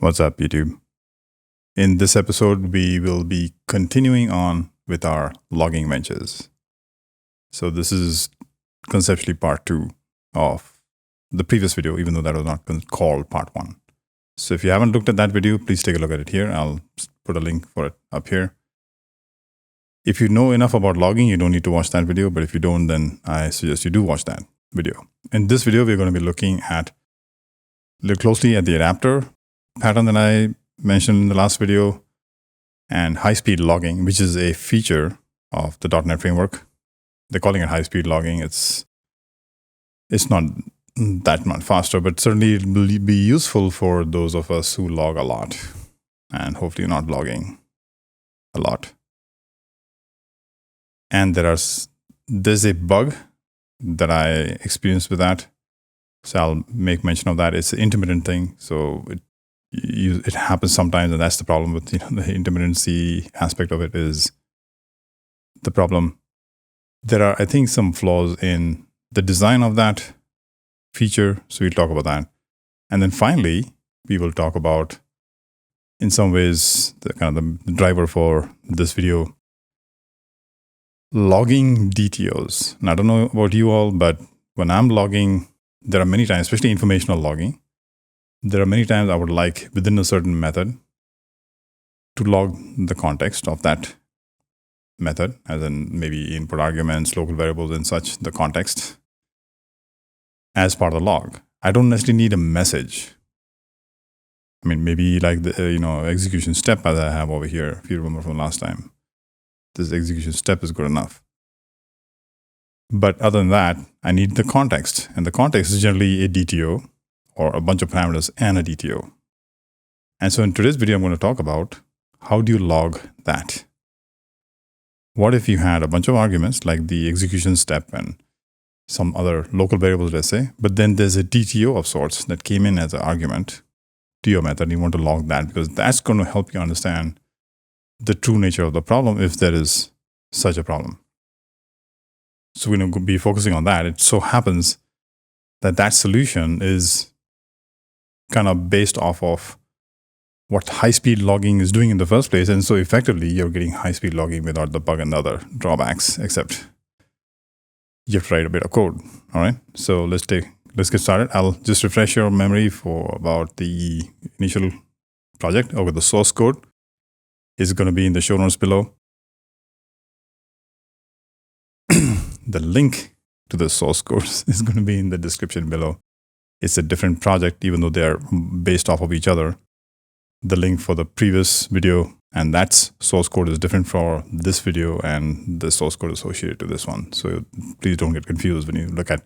What's up, YouTube? In this episode, we will be continuing on with our logging ventures. So this is conceptually part 2 of the previous video, even though that was not called part 1. So if you haven't looked at that video, please take a look at it here. I'll put a link for it up here. If you know enough about logging, you don't need to watch that video. But if you don't, then I suggest you do watch that video. In this video, we're going to be looking closely at the adapter pattern that I mentioned in the last video, and high-speed logging, which is a feature of the .NET framework. They're calling it high-speed logging. It's not that much faster, but certainly it will be useful for those of us who log a lot, and hopefully not logging a lot. And there's a bug that I experienced with that, so I'll make mention of that. It's an intermittent thing, so it happens sometimes, and that's the problem with the intermittency aspect of it is the problem. There are, I think, some flaws in the design of that feature, so we'll talk about that. And then finally, we will talk about, in some ways, the driver for this video, logging DTOs. And I don't know about you all, but when I'm logging, there are many times, especially informational logging, there are many times I would like, within a certain method, to log the context of that method, as in maybe input arguments, local variables, and such, the context, as part of the log. I don't necessarily need a message. I mean, maybe like the execution step as I have over here, if you remember from last time. This execution step is good enough. But other than that, I need the context. And the context is generally a DTO, or a bunch of parameters and a DTO. And so in today's video, I'm going to talk about how do you log that? What if you had a bunch of arguments like the execution step and some other local variables, let's say, but then there's a DTO of sorts that came in as an argument to your method, and you want to log that because that's going to help you understand the true nature of the problem if there is such a problem. So we're going to be focusing on that. It so happens that solution is kind of based off of what high-speed logging is doing in the first place. And so effectively, you're getting high-speed logging without the bug and the other drawbacks, except you have to write a bit of code. All right. So let's get started. I'll just refresh your memory for about the initial project. Okay, the source code is going to be in the show notes below. The link to the source code is going to be in the description below. It's a different project, even though they're based off of each other. The link for the previous video and that source code is different for this video and the source code associated to this one. So please don't get confused when you look at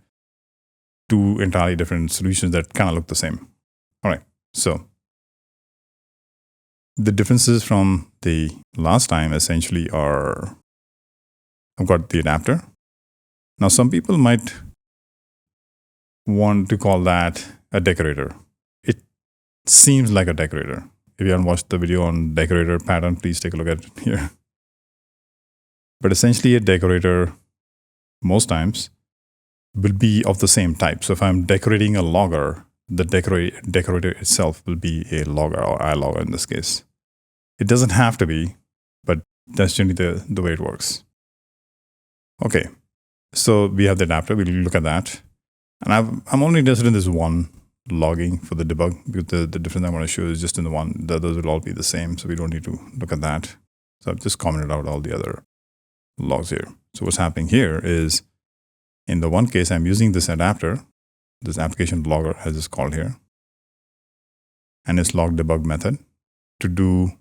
two entirely different solutions that kind of look the same. All right, so the differences from the last time essentially are, I've got the adapter. Now, some people might want to call that a decorator. It seems like a decorator. If you haven't watched the video on decorator pattern, please take a look at it here. But essentially a decorator, most times, will be of the same type. So if I'm decorating a logger, the decorator itself will be a logger, or iLogger in this case. It doesn't have to be, but that's generally the way it works. Okay, so we have the adapter. We'll look at that. And I'm only interested in this one logging for the debug, because the difference I want to show is just in the one. The others will all be the same, so we don't need to look at that. So I've just commented out all the other logs here. So what's happening here is, in the one case, I'm using this adapter, this application logger as it's called here, and its log debug method to do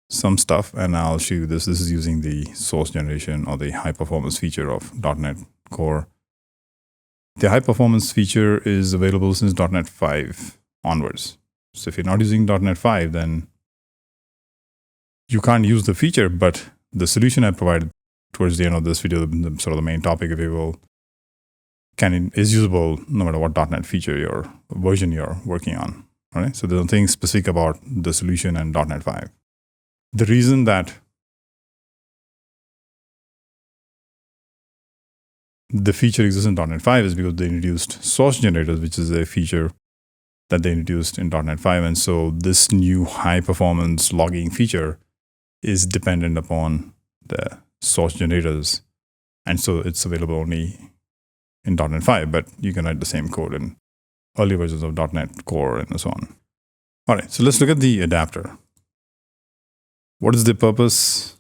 some stuff. And I'll show you this. This is using the source generation or the high performance feature of .NET Core. The high performance feature is available since .NET 5 onwards. So if you're not using .NET 5, then you can't use the feature, but the solution I provided towards the end of this video, sort of the main topic, if you will, is usable no matter what .NET feature or version you're working on. All right? So there's nothing specific about the solution and .NET 5. The reason that the feature exists in .NET 5 is because they introduced source generators, which is a feature that they introduced in .NET 5. And so this new high performance logging feature is dependent upon the source generators. And so it's available only in .NET 5, but you can write the same code in early versions of .NET Core and so on. All right, so let's look at the adapter. What is the purpose?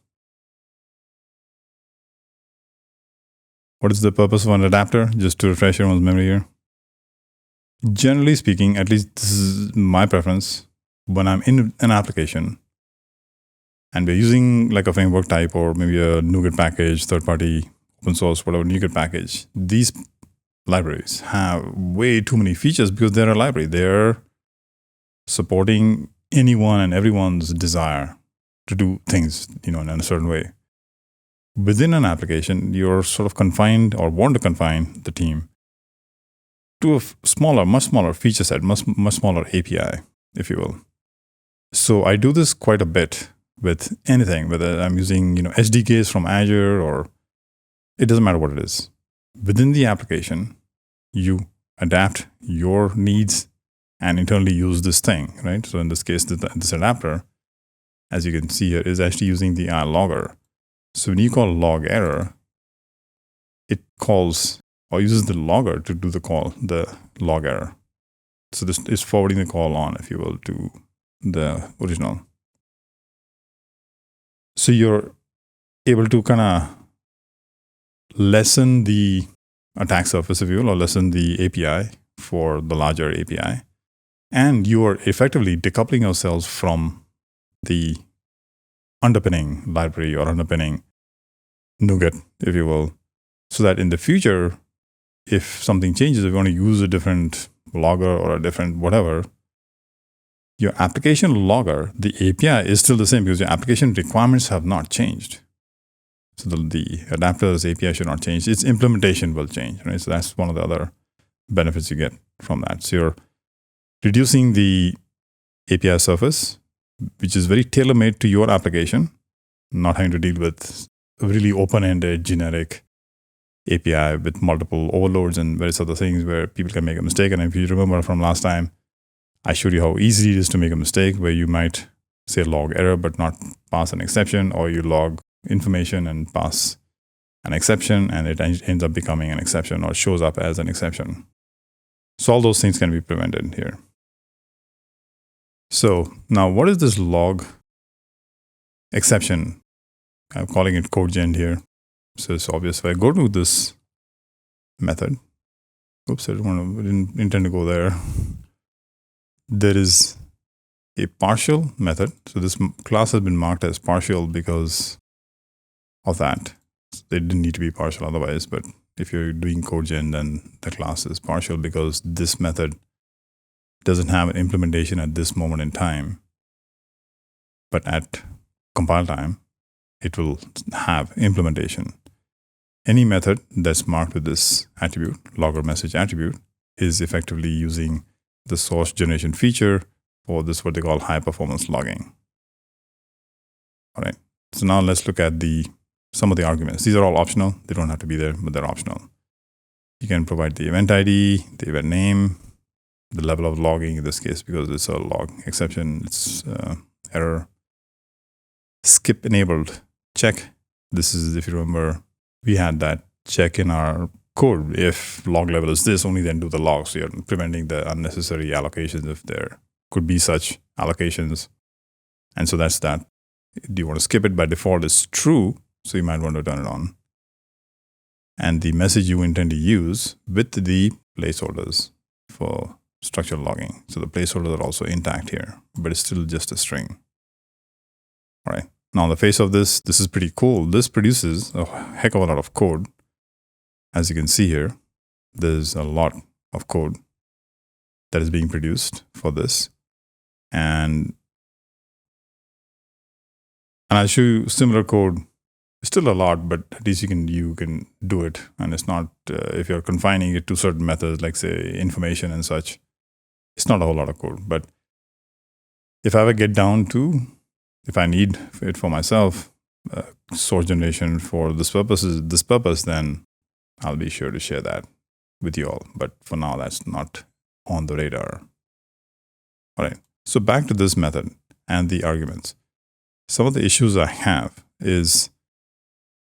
What is the purpose of an adapter? Just to refresh everyone's memory here. Generally speaking, at least this is my preference, when I'm in an application and we're using like a framework type or maybe a NuGet package, third-party, open source, whatever NuGet package, these libraries have way too many features because they're a library. They're supporting anyone and everyone's desire to do things, in a certain way. Within an application, you're sort of confined or want to confine the team to a smaller, much smaller feature set, much smaller API, if you will. So I do this quite a bit with anything, whether I'm using SDKs from Azure or it doesn't matter what it is. Within the application, you adapt your needs and internally use this thing, right? So in this case, this adapter, as you can see here, is actually using the logger. So when you call log error, it calls or uses the logger to do the log error. So this is forwarding the call on, if you will, to the original. So you're able to kind of lessen the attack surface, if you will, or lessen the API for the larger API. And you are effectively decoupling yourselves from the underpinning library or underpinning NuGet, if you will, so that in the future, if something changes, if you want to use a different logger or a different whatever, your application logger, the API is still the same because your application requirements have not changed. So the adapter's API should not change. Its implementation will change, right? So that's one of the other benefits you get from that. So you're reducing the API surface, which is very tailor-made to your application, not having to deal with a really open-ended generic API with multiple overloads and various other things where people can make a mistake. And if you remember from last time, I showed you how easy it is to make a mistake where you might say log error but not pass an exception, or you log information and pass an exception and it ends up becoming an exception or shows up as an exception. So all those things can be prevented here. So now what is this log exception? I'm calling it codegen here. So it's obvious. If I go to this method, oops, I didn't intend to go there. There is a partial method. So this class has been marked as partial because of that. They didn't need to be partial otherwise, but if you're doing codegen, then the class is partial because this method doesn't have an implementation at this moment in time. But at compile time, it will have implementation. Any method that's marked with this attribute, logger message attribute, is effectively using the source generation feature for this, what they call high performance logging. All right. So now let's look at some of the arguments. These are all optional. They don't have to be there, but they're optional. You can provide the event ID, the event name, the level of logging in this case, because it's a log exception, it's error. Skip enabled check. This is, if you remember, we had that check in our code. If log level is this, only then do the log. So you're preventing the unnecessary allocations if there could be such allocations. And so that's that. Do you want to skip it? By default, it's true. So you might want to turn it on. And the message you intend to use with the placeholders for structured logging. So the placeholders are also intact here, but it's still just a string. All right. Now, on the face of this is pretty cool. This produces a heck of a lot of code. As you can see here, there's a lot of code that is being produced for this. And I'll show you similar code. Still a lot, but at least you can do it. And it's not, if you're confining it to certain methods, like say information and such, it's not a whole lot of code. But if I ever get down to, if I need it for myself, source generation for this purpose, then I'll be sure to share that with you all. But for now, that's not on the radar. All right. So back to this method and the arguments. Some of the issues I have is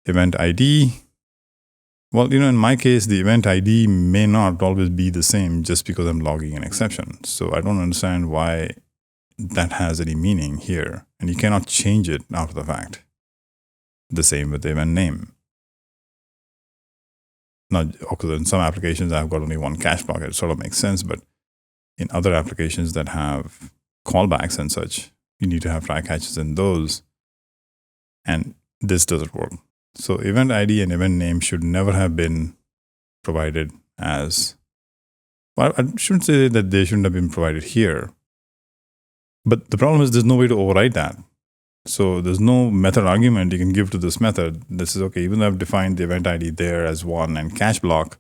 event ID. Well, in my case, the event ID may not always be the same just because I'm logging an exception. So I don't understand why that has any meaning here. And you cannot change it after the fact. The same with the event name. Now, okay, in some applications, I've got only one cache block. It sort of makes sense. But in other applications that have callbacks and such, you need to have try catches in those. And this doesn't work. So event ID and event name should never have been provided as, well, I shouldn't say that they shouldn't have been provided here. But the problem is there's no way to override that. So there's no method argument you can give to this method. This is okay, even though I've defined the event ID there as one and cache block,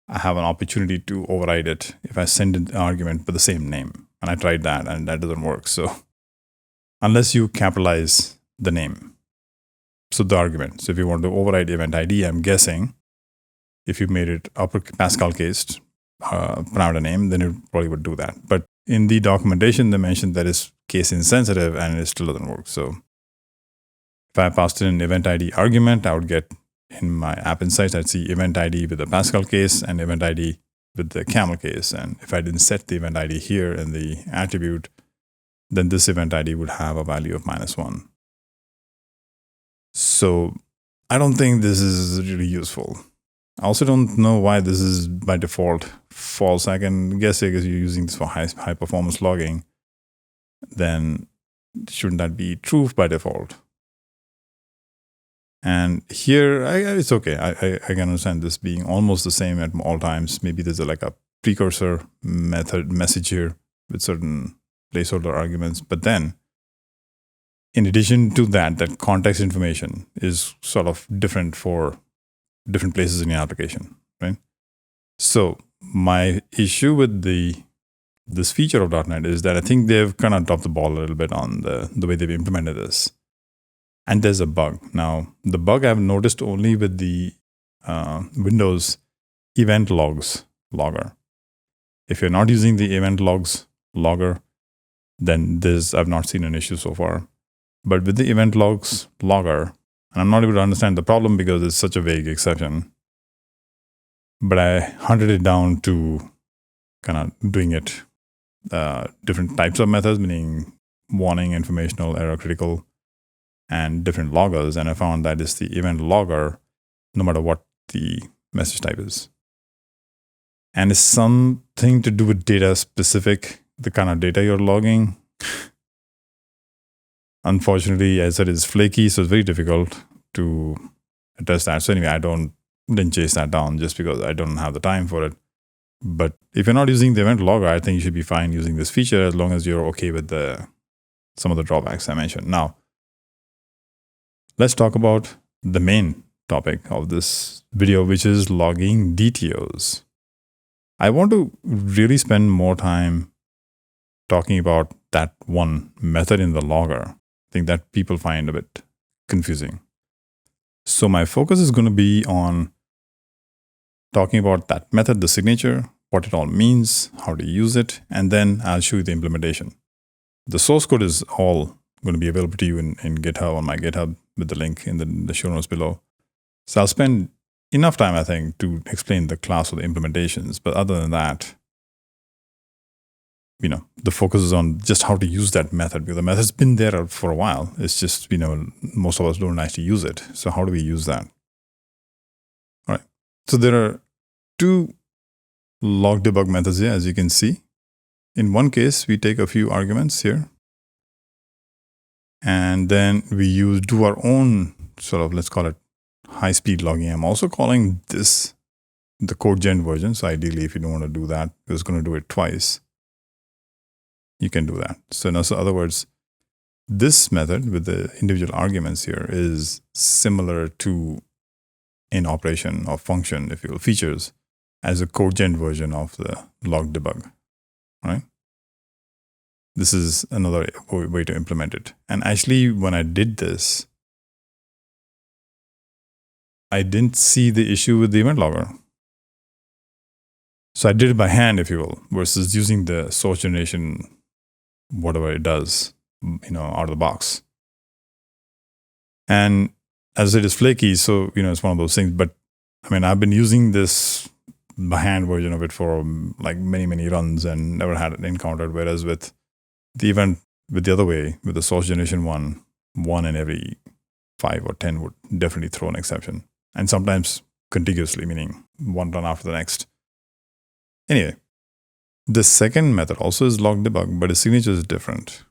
I have an opportunity to override it if I send an argument with the same name. And I tried that and that doesn't work. So unless you capitalize the name. So the argument. So if you want to override event ID, I'm guessing if you made it upper Pascal cased parameter name, then it probably would do that. But in the documentation, they mentioned that it's case insensitive and it still doesn't work. So if I passed in an event ID argument, I would get in my app insights, I'd see event ID with the Pascal case and event ID with the camel case. And if I didn't set the event ID here in the attribute, then this event ID would have a value of -1. So I don't think this is really useful. I also don't know why this is by default false. I can guess because you're using this for high performance logging, then shouldn't that be true by default? And here, it's okay. I can understand this being almost the same at all times. Maybe there's like a precursor message here with certain placeholder arguments. But then, in addition to that, that context information is sort of different for different places in your application, right? So my issue with this feature of .NET is that I think they've kind of dropped the ball a little bit on the way they've implemented this. And there's a bug. Now, the bug I've noticed only with the Windows event logs logger. If you're not using the event logs logger, then I've not seen an issue so far. But with the event logs logger, and I'm not able to understand the problem because it's such a vague exception, but I hunted it down to kind of doing it different types of methods, meaning warning, informational, error critical, and different loggers. And I found that it's the event logger, no matter what the message type is. And it's something to do with data specific, the kind of data you're logging. Unfortunately, as I said, it's flaky, so it's very difficult to address that. So anyway, I didn't chase that down just because I don't have the time for it. But if you're not using the event logger, I think you should be fine using this feature as long as you're okay with some of the drawbacks I mentioned. Now, let's talk about the main topic of this video, which is logging DTOs. I want to really spend more time talking about that one method in the logger. I think that people find a bit confusing. So my focus is going to be on talking about that method, the signature, what it all means, how to use it, and then I'll show you the implementation. The source code is all going to be available to you in GitHub, on my GitHub, with the link in the show notes below. So I'll spend enough time, I think, to explain the class or the implementations. But other than that, the focus is on just how to use that method, because the method's been there for a while. It's just, most of us don't actually use it. So how do we use that? All right. So there are two log debug methods here, as you can see. In one case, we take a few arguments here. And then we do our own sort of, let's call it high-speed logging. I'm also calling this the code gen version. So ideally, if you don't want to do that, it's going to do it twice. You can do that. So in other words, this method with the individual arguments here is similar to an operation or function, if you will, features as a code gen version of the log debug, right? This is another way to implement it. And actually, when I did this, I didn't see the issue with the event logger. So I did it by hand, if you will, versus using the source generation, whatever it does, out of the box. And as it is flaky, so, it's one of those things. But I mean, I've been using this by hand version of it for like many, many runs and never had it encountered. Whereas with the event, with the other way, with the source generation one in every 5 or 10 would definitely throw an exception. And sometimes contiguously, meaning one run after the next. Anyway, the second method also is log debug, but its signature is different.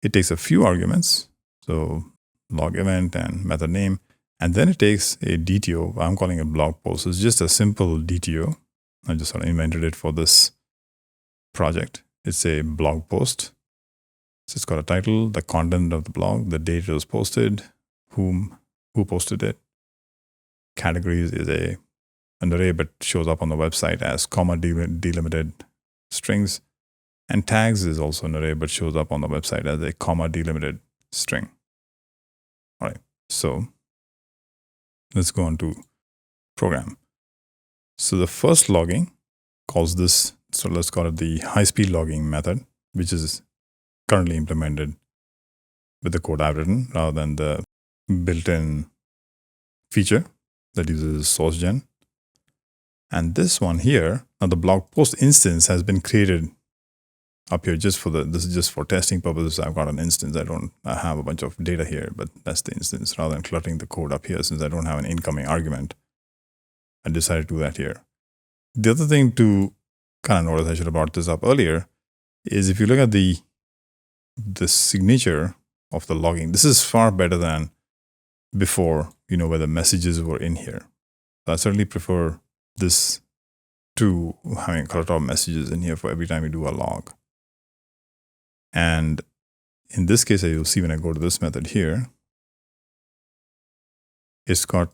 It takes a few arguments, so log event and method name, and then it takes a DTO. I'm calling it blog post. It's just a simple DTO. I just sort of invented it for this project. It's a blog post. So it's got a title, the content of the blog, the date it was posted, who posted it. Categories is an array, but shows up on the website as comma delimited strings. And tags is also an array, but shows up on the website as a comma delimited string. All right, so let's go on to program. So the first logging calls this, so let's call it the high-speed logging method, which is currently implemented with the code I've written rather than the built-in feature that uses source gen. And this one here, now the blog post instance has been created up here just for this is just for testing purposes. I've got an instance. I have a bunch of data here, but that's the instance rather than cluttering the code up here since I don't have an incoming argument. I decided to do that here. The other thing to kind of notice, I should have brought this up earlier, is if you look at the signature of the logging, this is far better than before, where the messages were in here. So I certainly prefer this to having a lot of messages in here for every time you do a log. And in this case, you'll see when I go to this method here, it's got a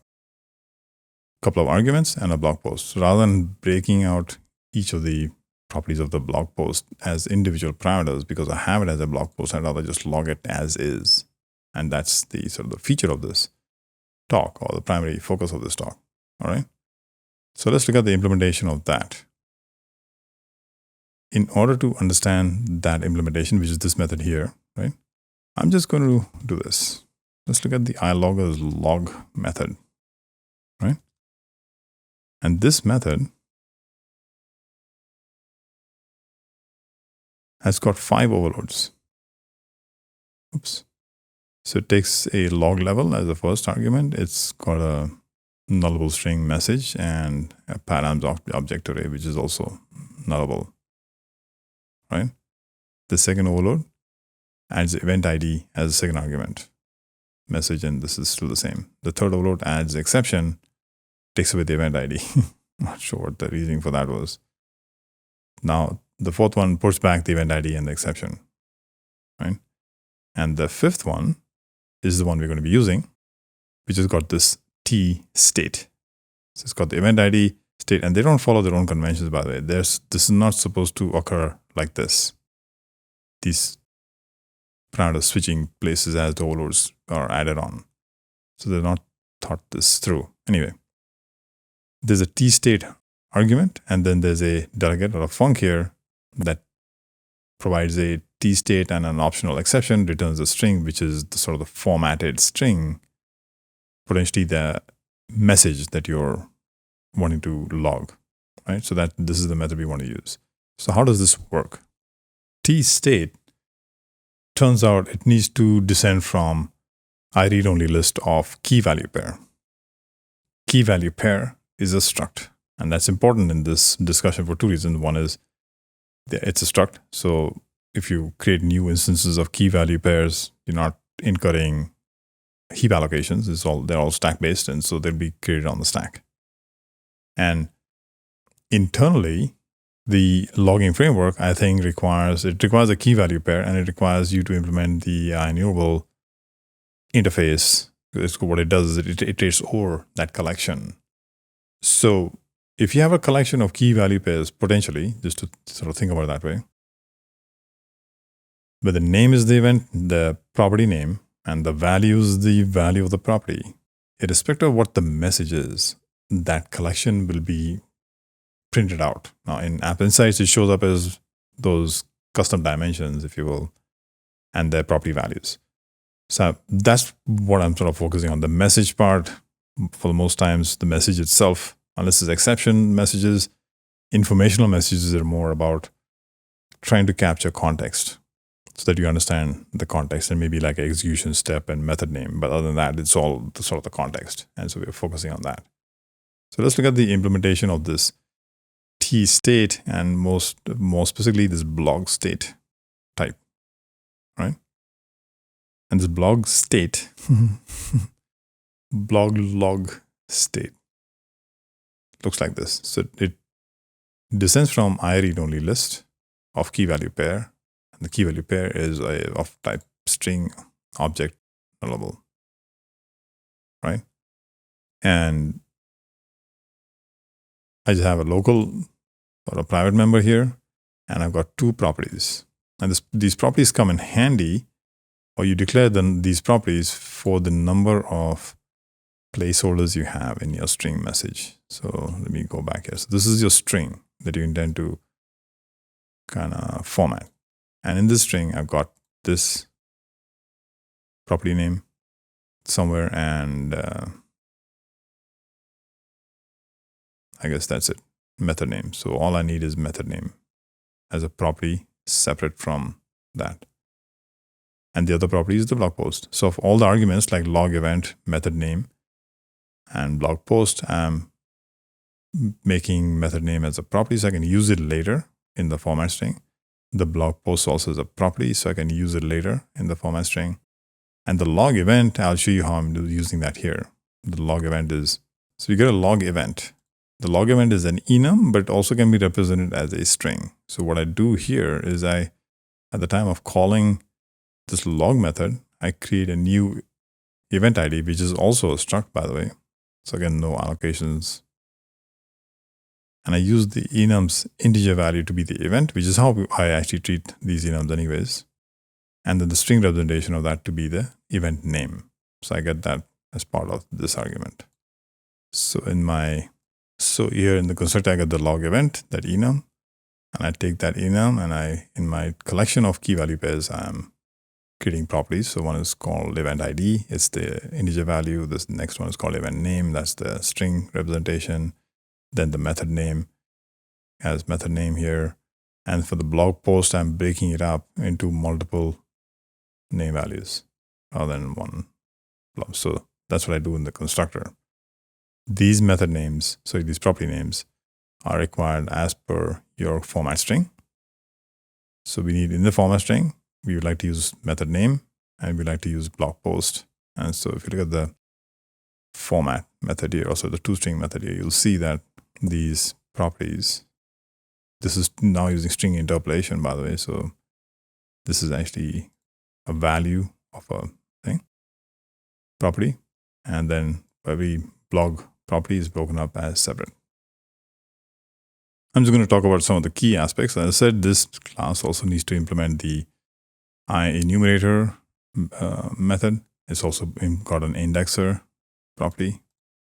couple of arguments and a blog post. So rather than breaking out each of the properties of the blog post as individual parameters, because I have it as a blog post, I'd rather just log it as is. And that's the sort of the feature of this talk, or the primary focus of this talk. All right. So let's look at the implementation of that. In order to understand that implementation, which is this method here, right? I'm just going to do this. Let's look at the iloggers log method, right? And this method has got 5 overloads. Oops. So it takes a log level as the first argument. It's got a nullable string message and a params object array, which is also nullable, right? The second overload adds event ID as a second argument, message, and this is still the same. The third overload adds exception, takes away the event ID. Not sure what the reasoning for that was. Now, the fourth one puts back the event ID and the exception, right? And the fifth one is the one we're going to be using, which has got this TState. So it's got the event ID, state, and they don't follow their own conventions, by the way. This is not supposed to occur like this. These parameters switching places as the overloads are added on. So they're not thought this through. Anyway, there's a TState argument, and then there's a delegate or a func here that provides a TState and an optional exception, returns a string, which is the sort of the formatted string, potentially the message that you're wanting to log, right? So that this is the method we want to use. So how does this work? TState turns out it needs to descend from iRead-only list of key value pair. Key value pair is a struct, and that's important in this discussion for 2 reasons. One is it's a struct, so if you create new instances of key value pairs, you're not incurring heap allocations. They're all stack based, and so they'll be created on the stack. And internally, the logging framework, I think, requires a key value pair, and it requires you to implement the enumerable interface. What it does is it iterates over that collection. So if you have a collection of key value pairs, potentially, just to sort of think about it that way, where the name is the event, the property name, and the value is the value of the property, irrespective of what the message is, that collection will be printed out. Now in App Insights, it shows up as those custom dimensions, if you will, and their property values. So that's what I'm sort of focusing on. The message part, for the most times, the message itself, unless it's exception messages, informational messages are more about trying to capture context so that you understand the context and maybe like an execution step and method name. But other than that, it's all sort of the context. And so we're focusing on that. So let's look at the implementation of this TState and more specifically this blog state type, right? And this blog state, blog log state, looks like this. So it descends from iRead-only list of key value pair. And the key value pair is of type string object nullable, right? And I just have a local or a private member here, and I've got two properties. And these properties come in handy, or you declare these properties for the number of placeholders you have in your string message. So let me go back here. So this is your string that you intend to kind of format. And in this string, I've got this property name somewhere, and I guess that's it, method name. So all I need is method name as a property separate from that. And the other property is the blog post. So of all the arguments like log event, method name, and blog post, I'm making method name as a property so I can use it later in the format string. The blog post also is a property, so I can use it later in the format string. And the log event, I'll show you how I'm using that here. The log event is, so you get a log event. The log event is an enum, but it also can be represented as a string. So what I do here is at the time of calling this log method, I create a new event ID, which is also a struct, by the way. So again, no allocations. And I use the enum's integer value to be the event, which is how I actually treat these enums anyways. And then the string representation of that to be the event name. So I get that as part of this argument. So here in the constructor, I get the log event, that enum, and I take that enum, and in my collection of key value pairs, I'm creating properties. So one is called event ID. It's the integer value. This next one is called event name. That's the string representation. Then the method name as method name here. And for the blog post, I'm breaking it up into multiple name values rather than one blob. So that's what I do in the constructor. These method names, so these property names, are required as per your format string. So we need in the format string, we would like to use method name, and we like to use blog post. And so if you look at the format method here, also the toString method here, you'll see that these properties, this is now using string interpolation, by the way. So this is actually a value of a thing, property, and then every blog property is broken up as separate. I'm just going to talk about some of the key aspects. As I said, this class also needs to implement the IEnumerator method. It's also got an indexer property.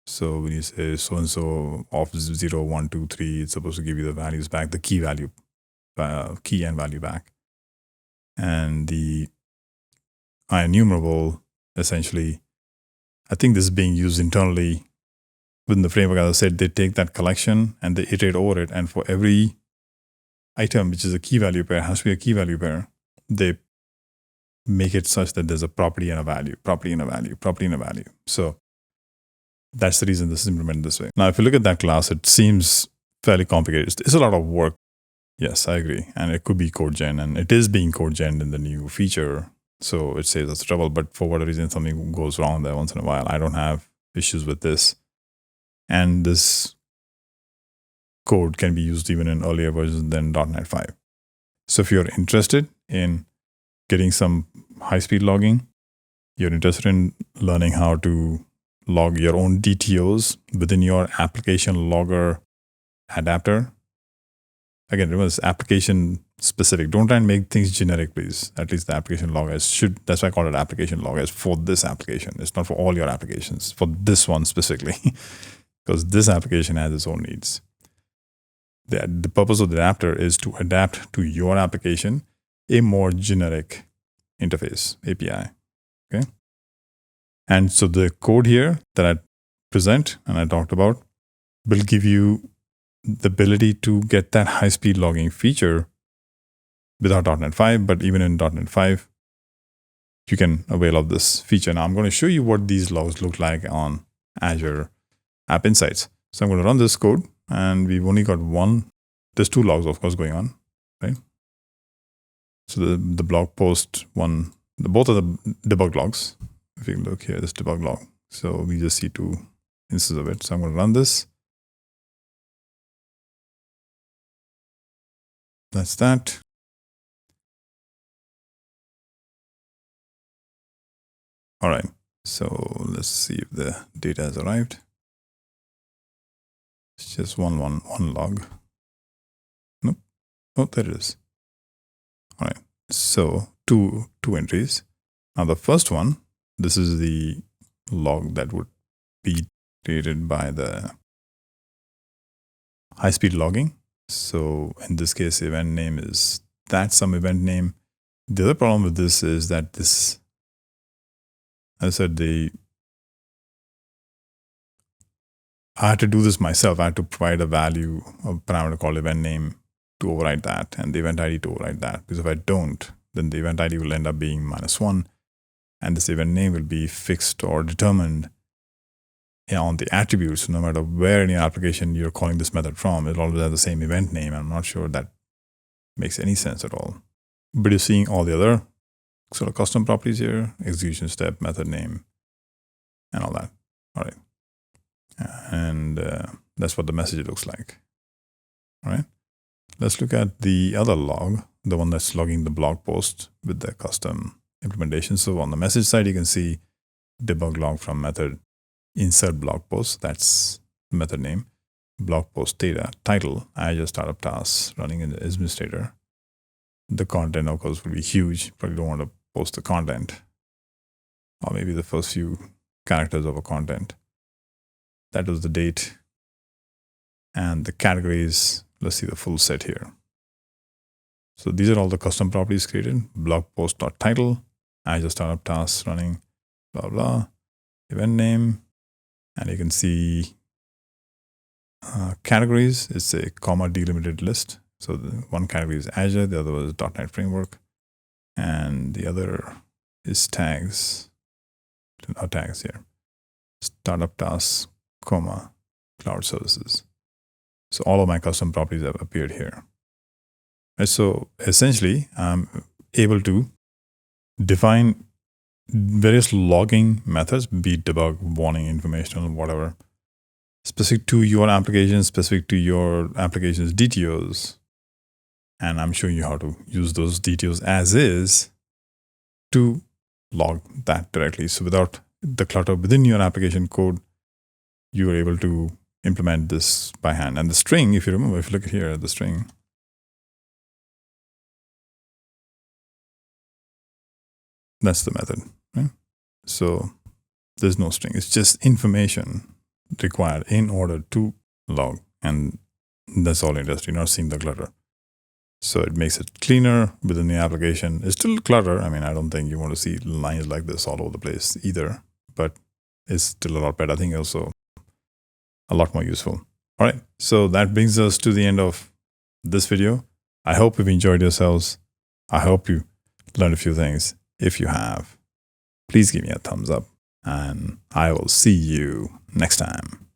So when you say so-and-so of 0, 1, 2, 3, it's supposed to give you the values back, the key value, key and value back. And the IEnumerable, essentially, I think this is being used internally within the framework. As I said, they take that collection and they iterate over it. And for every item, which is a key value pair, has to be a key value pair, they make it such that there's a property and a value, property and a value, property and a value. So that's the reason this is implemented this way. Now, if you look at that class, it seems fairly complicated. It's a lot of work. Yes, I agree. And it could be code gen, and it is being code gen in the new feature. So it saves us trouble, but for whatever reason, something goes wrong there once in a while. I don't have issues with this. And this code can be used even in earlier versions than .NET 5. So if you're interested in getting some high-speed logging, you're interested in learning how to log your own DTOs within your application logger adapter. Again, remember, it's application specific. Don't try and make things generic, please. At least the application loggers should. That's why I call it application loggers for this application. It's not for all your applications, for this one specifically, because this application has its own needs. The purpose of the adapter is to adapt to your application a more generic interface, API. Okay. And so the code here that I present and I talked about will give you the ability to get that high-speed logging feature without .NET 5, but even in .NET 5, you can avail of this feature. Now I'm going to show you what these logs look like on Azure App Insights. So I'm going to run this code, and we've only got one. There's two logs, of course, going on, right? So the blog post one, both are the debug logs. If you look here, this debug log. So we just see two instances of it. So I'm going to run this. That's that. All right. So let's see if the data has arrived. It's just one log. Nope. Oh, there it is. All right. So two entries. Now the first one, this is the log that would be created by the high-speed logging. So in this case, event name is that some event name. The other problem with this is that this, as I said, I had to do this myself. I had to provide a value of parameter called event name to override that and the event ID to override that. Because if I don't, then the event ID will end up being -1, and this event name will be fixed or determined on the attributes. No matter where in your application you're calling this method from, it'll always have the same event name. I'm not sure that makes any sense at all. But you're seeing all the other sort of custom properties here: execution step, method name, and all that. All right. And that's what the message looks like. All right. Let's look at the other log, the one that's logging the blog post with the custom implementation. So on the message side, you can see debug log from method insert blog post. That's the method name. Blog post data title, Azure startup tasks running in the administrator. The content, of course, will be huge. Probably don't want to post the content, or maybe the first few characters of a content. That was the date. And the categories, let's see the full set here. So these are all the custom properties created. Blog post.title, Azure startup tasks running, blah, blah, event name. And you can see categories. It's a comma delimited list. So the one category is Azure, the other was .NET Framework, and the other is tags. No tags here. Startup tasks, comma, cloud services. So all of my custom properties have appeared here. And so essentially, I'm able to define various logging methods, be it debug, warning, informational, whatever, specific to your application, specific to your application's DTOs. And I'm showing you how to use those DTOs as is to log that directly. So without the clutter within your application code, you are able to implement this by hand. And the string, if you remember, if you look here at the string, that's the method, right? So there's no string. It's just information required in order to log. And that's all it does. You're not seeing the clutter. So it makes it cleaner within the application. It's still clutter. I mean, I don't think you want to see lines like this all over the place either, but it's still a lot better. I think also a lot more useful. All right. So that brings us to the end of this video. I hope you've enjoyed yourselves. I hope you learned a few things. If you have, please give me a thumbs up, and I will see you next time.